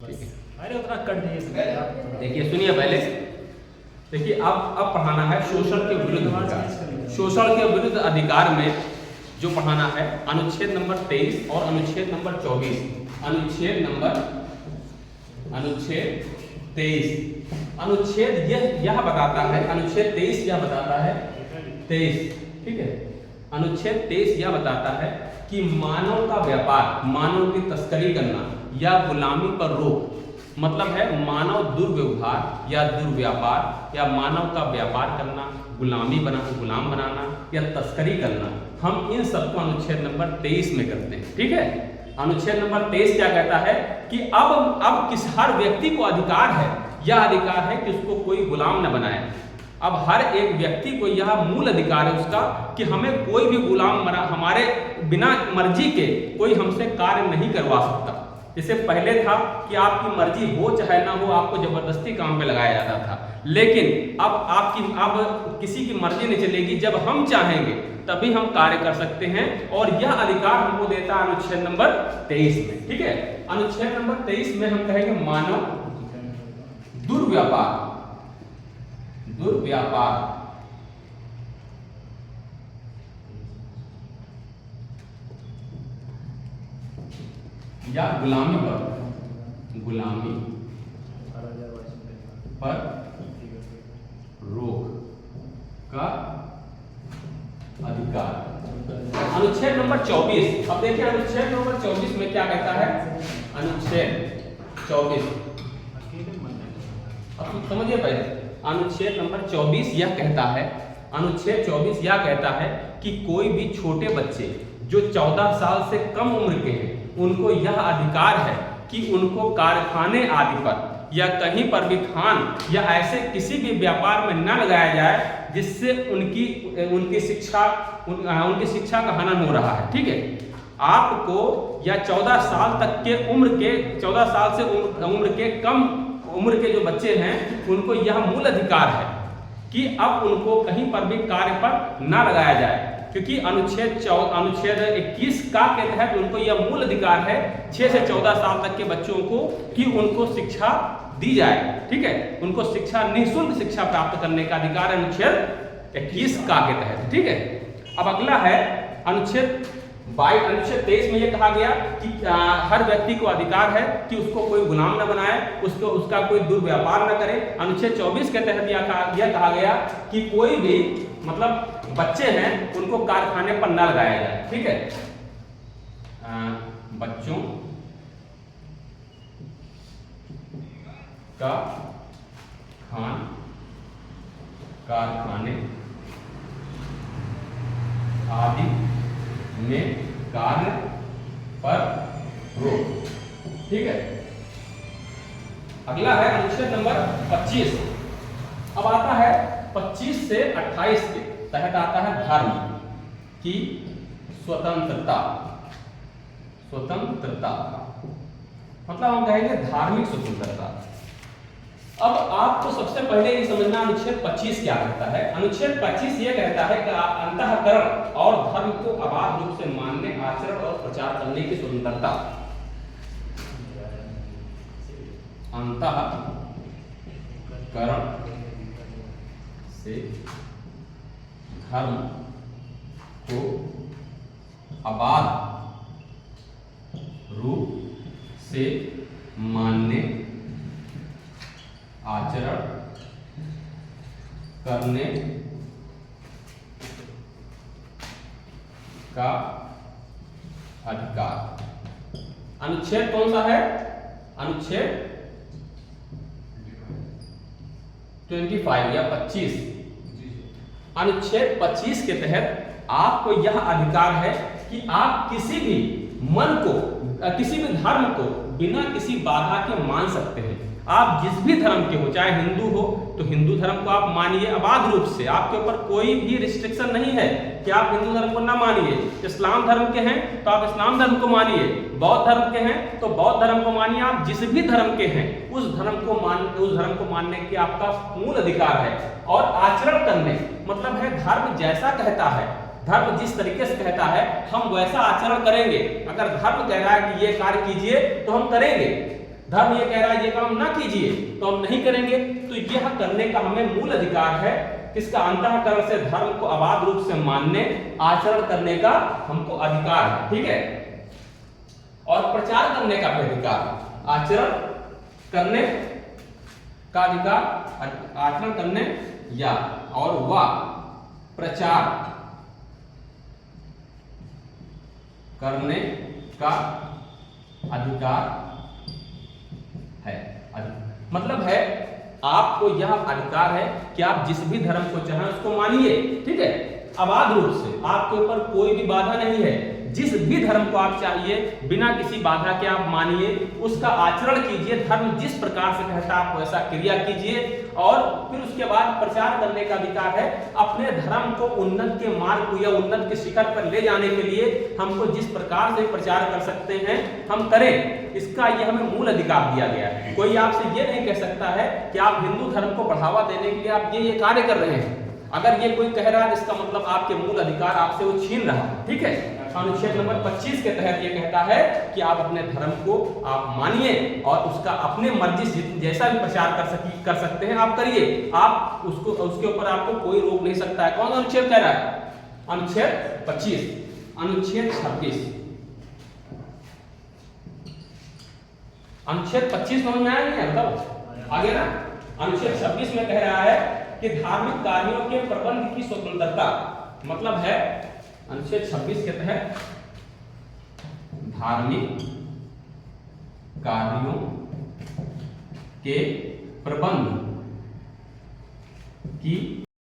अरे उतना कट नहीं। देखिए सुनिए पहले, देखिए अब पढ़ाना है शोषण के विरुद्ध अधिकार। शोषण के विरुद्ध अधिकार में जो पढ़ाना है अनुच्छेद नंबर 23 और अनुच्छेद नंबर 24। अनुच्छेद 23 अनुच्छेद यह बताता है, अनुच्छेद 23 यह बताता है 23, ठीक है। अनुच्छेद 23 यह बताता है कि मानव का व्यापार, मानव की तस्करी करना या गुलामी पर रोक, मतलब है मानव दुर्व्यवहार या दुर्व्यापार या मानव का व्यापार करना, गुलाम बनाना या तस्करी करना, हम इन सबको अनुच्छेद नंबर 23 में करते हैं, ठीक है। अनुच्छेद नंबर 23 क्या कहता है कि अब किस हर व्यक्ति को अधिकार है, यह अधिकार है कि उसको कोई गुलाम न बनाए। अब हर एक व्यक्ति को यह मूल अधिकार है उसका कि हमें कोई भी गुलाम बना, हमारे बिना मर्जी के कोई हमसे कार्य नहीं करवा सकता। जैसे पहले था कि आपकी मर्जी हो चाहे ना हो, आपको जबरदस्ती काम पे लगाया जाता था, लेकिन अब किसी की मर्जी नहीं चलेगी। जब हम चाहेंगे तभी हम कार्य कर सकते हैं, और यह अधिकार हमको देता है अनुच्छेद नंबर 23 में, ठीक है। अनुच्छेद नंबर 23 में हम कहेंगे मानव दुर्व्यापार या गुलामी पर रोक का अधिकार। अनुच्छेद नंबर 24, अब देखिए अनुच्छेद नंबर 24 में क्या कहता है। अनुच्छेद 24, अब समझिए पहले, अनुच्छेद नंबर 24 यह कहता है, अनुच्छेद 24 यह कहता है कि कोई भी छोटे बच्चे जो 14 साल से कम उम्र के हैं, उनको यह अधिकार है कि उनको कारखाने आदि पर या कहीं पर भी थान या ऐसे किसी भी व्यापार में न लगाया जाए जिससे उनकी शिक्षा का हनन हो रहा है, ठीक है। आपको या 14 साल तक के 14 साल से उम्र के कम उम्र के जो बच्चे हैं, उनको यह मूल अधिकार है कि अब उनको कहीं पर भी कार्य पर ना लगाया जाए, क्योंकि अनुच्छेद 21 का के तहत उनको यह मूल अधिकार है 6 से 14 साल तक के बच्चों को कि उनको शिक्षा दी जाए, ठीक है। उनको शिक्षा, निःशुल्क शिक्षा प्राप्त करने का अधिकार अनुच्छेद 21 का के तहत, ठीक है। अब अगला है अनुच्छेद 23 में यह कहा गया कि हर व्यक्ति को अधिकार है कि उसको कोई गुलाम न बनाए, उसका कोई दुर्व्यापार न करे। अनुच्छेद 24 के तहत यह कहा गया कि कोई भी मतलब बच्चे हैं उनको कारखाने पर न लगाया जाए, ठीक है। बच्चों का कारखाने आदि में कार्य पर रोक, ठीक है। अगला है अनुच्छेद नंबर 25। अब आता है 25 से 28 के तहत आता है धर्म की स्वतंत्रता, मतलब हम कहेंगे धार्मिक स्वतंत्रता। अब आपको सबसे पहले ये समझना अनुच्छेद 25 क्या कहता है। अनुच्छेद 25 ये कहता है कि अंतःकरण और धर्म को अबाध रूप से मानने, आचरण और प्रचार करने की स्वतंत्रता। अंतःकरण से धर्म को अबाध रूप से मानने, आचरण करने का अधिकार। अनुच्छेद कौन सा है? अनुच्छेद 25 या 25। अनुच्छेद 25 के तहत आपको यह अधिकार है कि आप किसी भी मन को, किसी भी धर्म को बिना किसी बाधा के मान सकते हैं। आप जिस भी धर्म के हो, चाहे हिंदू हो तो हिंदू धर्म को आप मानिए अबाध रूप से, आपके ऊपर कोई भी रिस्ट्रिक्शन नहीं है कि आप हिंदू धर्म को ना मानिए। इस्लाम धर्म के हैं तो आप इस्लाम धर्म को मानिए, बौद्ध धर्म के हैं तो बौद्ध धर्म को मानिए। आप जिस भी धर्म के हैं उस धर्म को मानने की आपका मूल अधिकार है। और आचरण करने मतलब है धर्म जैसा कहता है, धर्म जिस तरीके से कहता है हम वैसा आचरण करेंगे। अगर धर्म कह रहा है कि ये कार्य कीजिए तो हम करेंगे। धर्म ये कह रहा है ये काम ना कीजिए तो हम नहीं करेंगे, तो यह करने का हमें मूल अधिकार है। किसका? अंतःकरण से धर्म को अबाध रूप से मानने, आचरण करने का हमको अधिकार है, ठीक है। और प्रचार करने का भी अधिकार, आचरण करने का अधिकार, आचरण करने या और व प्रचार करने का अधिकार है। मतलब है आपको यह अधिकार है कि आप जिस भी धर्म को चाहें उसको मानिए, ठीक है, अबाध रूप से, आपके ऊपर कोई भी बाधा नहीं है। जिस भी धर्म को आप चाहिए बिना किसी बाधा के आप मानिए, उसका आचरण कीजिए, धर्म जिस प्रकार से कहता है आप वैसा क्रिया कीजिए। और फिर उसके बाद प्रचार करने का अधिकार है। अपने धर्म को उन्नत के मार्ग को या उन्नत के शिखर पर ले जाने के लिए हमको जिस प्रकार से प्रचार कर सकते हैं हम करें, इसका यह हमें मूल अधिकार दिया गया है। कोई आपसे ये नहीं कह सकता है कि आप हिंदू धर्म को बढ़ावा देने के लिए आप ये कार्य कर रहे हैं। अगर ये कोई कह रहा है इसका मतलब आपके मूल अधिकार आपसे वो छीन रहा है, ठीक है। अनुच्छेद नंबर 25 के तहत ये कहता है कि आप अपने धर्म को आप मानिए और उसका अपने मर्जी से जैसा भी प्रचार कर सकते हैं आप करिए, आप उसको उसके ऊपर आपको कोई रोक नहीं सकता है। कौन सा अनुच्छेद कह रहा है? अनुच्छेद 25। अनुच्छेद 26, अनुच्छेद 25 समझ में आया नहीं है? बताओ आगे ना। अनुच्छेद 26 में कह रहा है कि धार्मिक कार्यों के प्रबंध की स्वतंत्रता, मतलब है अनुच्छेद 26 के तहत धार्मिक कार्यों के प्रबंध की